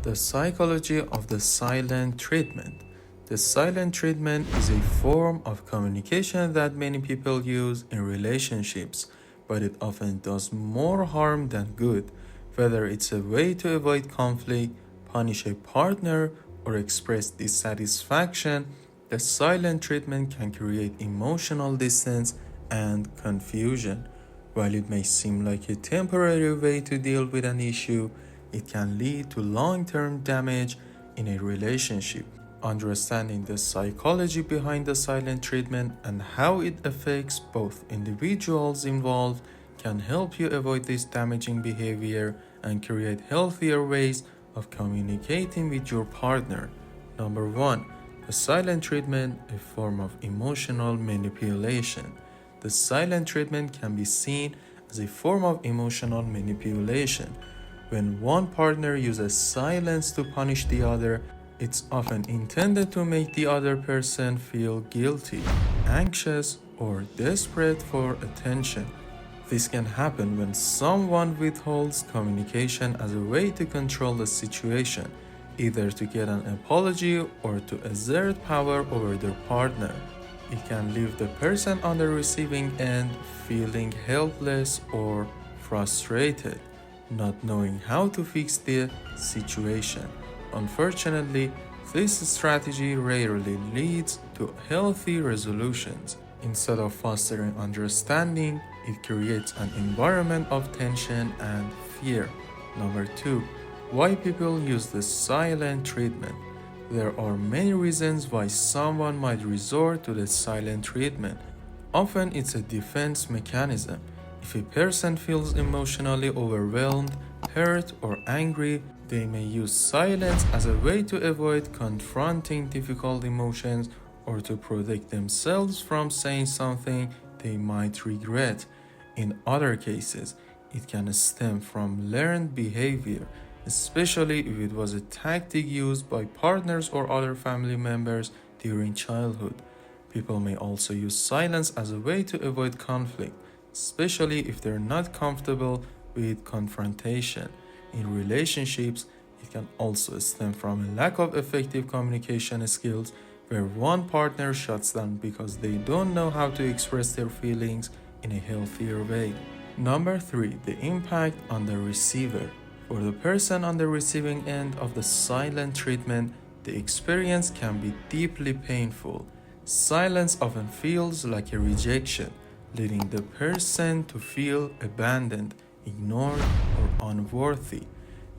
The psychology of the silent treatment. The silent treatment is a form of communication that many people use in relationships, but it often does more harm than good. Whether it's a way to avoid conflict, punish a partner, or express dissatisfaction, the silent treatment can create emotional distance and confusion. While it may seem like a temporary way to deal with an issue, it can lead to long-term damage in a relationship. Understanding the psychology behind the silent treatment and how it affects both individuals involved can help you avoid this damaging behavior and create healthier ways of communicating with your partner. Number 1. The silent treatment, a form of emotional manipulation. The silent treatment can be seen as a form of emotional manipulation. When one partner uses silence to punish the other, it's often intended to make the other person feel guilty, anxious, or desperate for attention. This can happen when someone withholds communication as a way to control the situation, either to get an apology or to exert power over their partner. It can leave the person on the receiving end feeling helpless or frustrated, not knowing how to fix the situation. Unfortunately, this strategy rarely leads to healthy resolutions. Instead of fostering understanding, it creates an environment of tension and fear. Number 2. Why people use the silent treatment. There are many reasons why someone might resort to the silent treatment. Often it's a defense mechanism. If a person feels emotionally overwhelmed, hurt, or angry, they may use silence as a way to avoid confronting difficult emotions or to protect themselves from saying something they might regret. In other cases, it can stem from learned behavior, especially if it was a tactic used by partners or other family members during childhood. People may also use silence as a way to avoid conflict, especially if they're not comfortable with confrontation. In relationships, it can also stem from a lack of effective communication skills where one partner shuts down because they don't know how to express their feelings in a healthier way. Number 3. The impact on the receiver. For the person on the receiving end of the silent treatment, the experience can be deeply painful. Silence often feels like a rejection, leading the person to feel abandoned, ignored, or unworthy.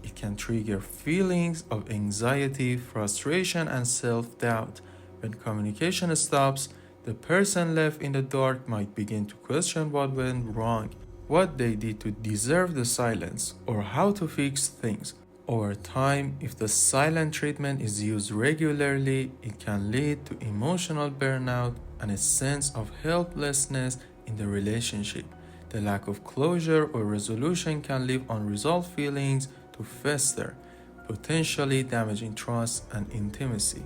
It can trigger feelings of anxiety, frustration, and self-doubt. When communication stops, the person left in the dark might begin to question what went wrong, what they did to deserve the silence, or how to fix things. Over time, if the silent treatment is used regularly, it can lead to emotional burnout and a sense of helplessness in the relationship. The lack of closure or resolution can leave unresolved feelings to fester, potentially damaging trust and intimacy.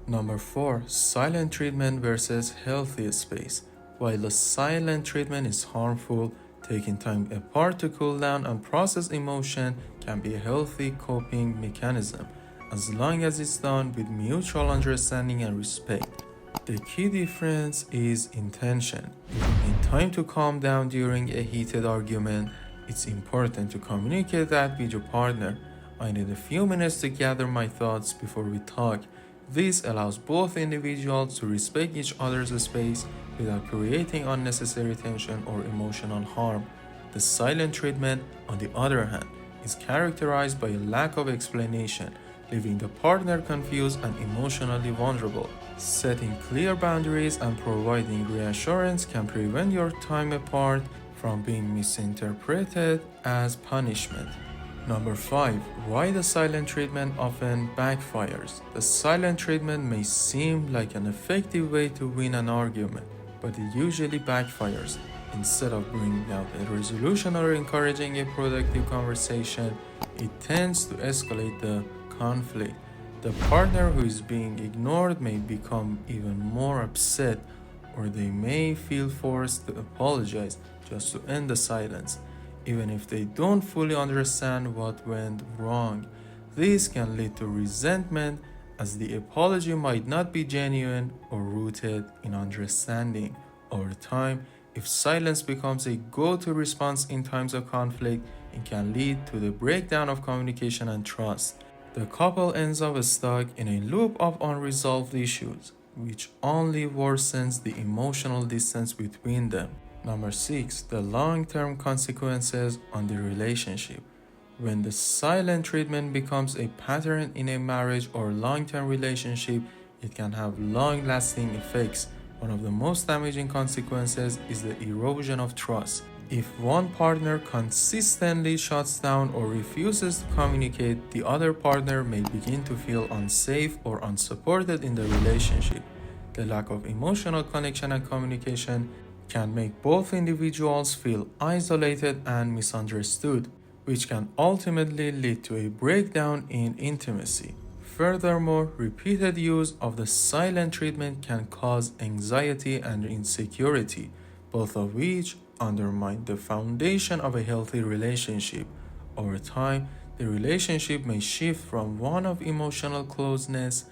Number 4. Silent treatment versus healthy space. While the silent treatment is harmful, taking time apart to cool down and process emotion can be a healthy coping mechanism, as long as it's done with mutual understanding and respect. The key difference is intention. If you need time to calm down during a heated argument, it's important to communicate that with your partner. I need a few minutes to gather my thoughts before we talk. This allows both individuals to respect each other's space without creating unnecessary tension or emotional harm. The silent treatment, on the other hand, is characterized by a lack of explanation, leaving the partner confused and emotionally vulnerable. Setting clear boundaries and providing reassurance can prevent your time apart from being misinterpreted as punishment. Number 5. Why the silent treatment often backfires. The silent treatment may seem like an effective way to win an argument, but it usually backfires. Instead of bringing out a resolution or encouraging a productive conversation, it tends to escalate the conflict. The partner who is being ignored may become even more upset, or they may feel forced to apologize just to end the silence, even if they don't fully understand what went wrong. This can lead to resentment as the apology might not be genuine or rooted in understanding. Over time, if silence becomes a go-to response in times of conflict, it can lead to the breakdown of communication and trust. The couple ends up stuck in a loop of unresolved issues, which only worsens the emotional distance between them. Number 6. The long-term consequences on the relationship. When the silent treatment becomes a pattern in a marriage or long-term relationship, it can have long-lasting effects. One of the most damaging consequences is the erosion of trust. If one partner consistently shuts down or refuses to communicate, the other partner may begin to feel unsafe or unsupported in the relationship. The lack of emotional connection and communication can make both individuals feel isolated and misunderstood, which can ultimately lead to a breakdown in intimacy. Furthermore, repeated use of the silent treatment can cause anxiety and insecurity, both of which undermine the foundation of a healthy relationship. Over time, the relationship may shift from one of emotional closeness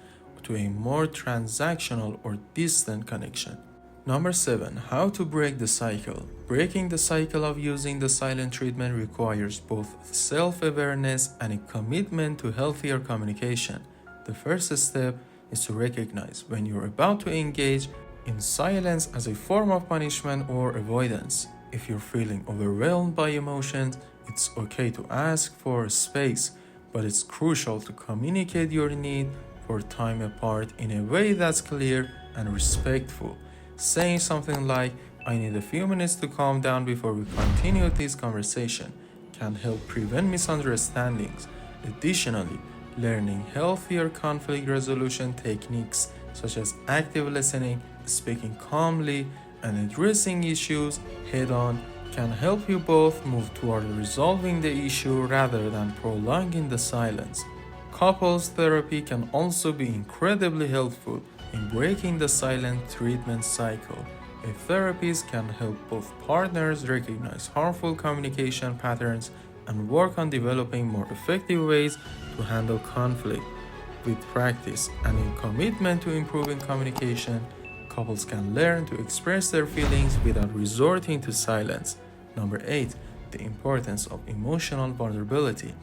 to a more transactional or distant connection. Number 7. How to break the cycle. Breaking the cycle of using the silent treatment requires both self-awareness and a commitment to healthier communication. The first step is to recognize when you're about to engage in silence as a form of punishment or avoidance. If you're feeling overwhelmed by emotions, it's okay to ask for space, but it's crucial to communicate your need for time apart in a way that's clear and respectful. Saying something like, "I need a few minutes to calm down before we continue this conversation," can help prevent misunderstandings. Additionally, learning healthier conflict resolution techniques such as active listening, speaking calmly, and addressing issues head on can help you both move toward resolving the issue rather than prolonging the silence. Couples therapy can also be incredibly helpful in breaking the silent treatment cycle. A therapist can help both partners recognize harmful communication patterns and work on developing more effective ways to handle conflict. With practice and a commitment to improving communication, couples can learn to express their feelings without resorting to silence. Number 8. The importance of emotional vulnerability.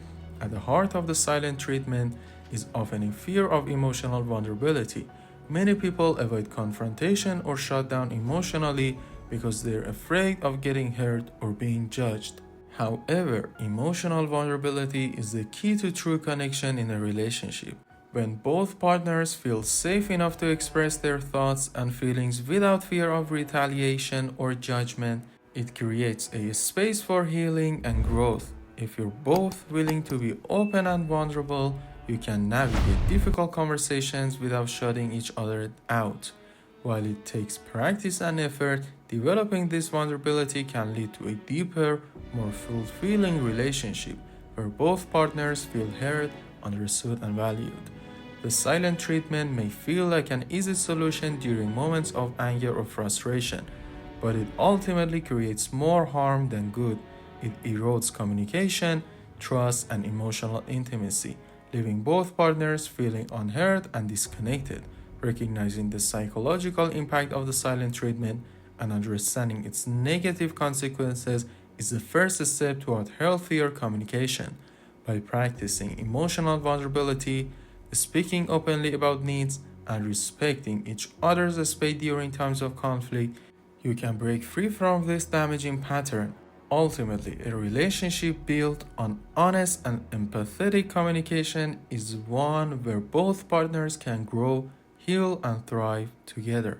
At the heart of the silent treatment is often a fear of emotional vulnerability. Many people avoid confrontation or shut down emotionally because they're afraid of getting hurt or being judged. However, emotional vulnerability is the key to true connection in a relationship. When both partners feel safe enough to express their thoughts and feelings without fear of retaliation or judgment, it creates a space for healing and growth. If you're both willing to be open and vulnerable, you can navigate difficult conversations without shutting each other out. While it takes practice and effort, developing this vulnerability can lead to a deeper, more fulfilling relationship where both partners feel heard, understood, and valued. The silent treatment may feel like an easy solution during moments of anger or frustration, but it ultimately creates more harm than good. It erodes communication, trust, and emotional intimacy, leaving both partners feeling unheard and disconnected. Recognizing the psychological impact of the silent treatment and understanding its negative consequences is the first step toward healthier communication. By practicing emotional vulnerability, speaking openly about needs, and respecting each other's space during times of conflict, you can break free from this damaging pattern. Ultimately, a relationship built on honest and empathetic communication is one where both partners can grow, heal, and thrive together.